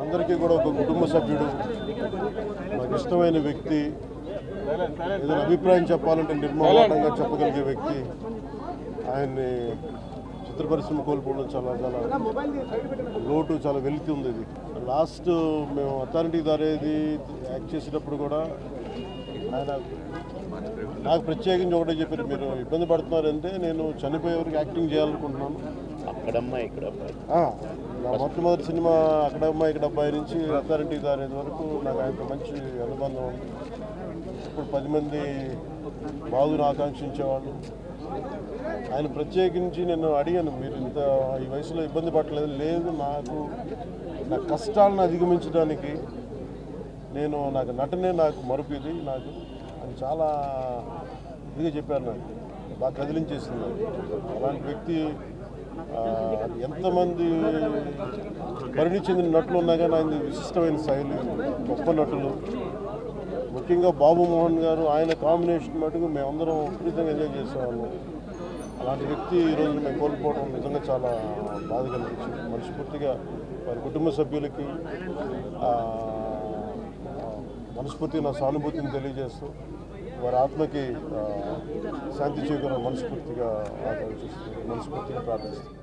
అందరికీ కూడా ఒక కుటుంబ సభ్యుడు, నాకు ఇష్టమైన వ్యక్తి, ఏదైనా అభిప్రాయం చెప్పాలంటే నిర్మమాటంగా చెప్పగలిగే వ్యక్తి. ఆయన్ని చిత్ర పరిశ్రమ కోల్పోవడం చాలా లోటు, చాలా వెలితి ఉంది. ఇది లాస్ట్ మేము అథారిటీ దారేది యాక్ట్ చేసేటప్పుడు కూడా ఆయన నాకు ప్రత్యేకించి ఒకటే చెప్పారు, మీరు ఇబ్బంది పడుతున్నారంటే నేను చనిపోయే వరకు యాక్టింగ్ చేయాలనుకుంటున్నాను. నా మొట్టమొదటి సినిమా అక్కడమ్మ ఇక్కడ అబ్బాయి నుంచి అథారిటీ దారేది వరకు నాకు ఆయనతో మంచి అనుబంధం ఉంది. ఇప్పుడు 10 మంది బాధను ఆకాంక్షించేవాళ్ళు. ఆయన ప్రత్యేకించి నేను అడిగాను, మీరు ఇంత ఈ వయసులో ఇబ్బంది పడలేదు. లేదు, నా కష్టాలను అధిగమించడానికి నాకు నటనే నాకు మరుపు, ఇది నాకు అని చాలా ఇదిగా చెప్పారు. నాకు బాగా కదిలించేసింది. అలాంటి వ్యక్తి ఎంతమంది పరిణి చెందిన నటులు ఉన్నా కానీ ఆయన విశిష్టమైన శైలి, గొప్ప నటులు. ముఖ్యంగా బాబు మోహన్ గారు, ఆయన కాంబినేషన్ మటుకు మేమందరం విపరీతంగా ఎంజాయ్ చేసేవాళ్ళం. అలాంటి వ్యక్తి ఈరోజు మేము కోల్పోవడం నిజంగా చాలా బాధ కలిగించింది. మనస్ఫూర్తిగా వారి కుటుంబ సభ్యులకి మనస్ఫూర్తిగా నా సానుభూతిని తెలియజేస్తూ వారి ఆత్మకి శాంతి చేకూర మనస్ఫూర్తిగా ఆకాంక్షిస్తూ, మనస్ఫూర్తిగా ప్రార్థిస్తాను.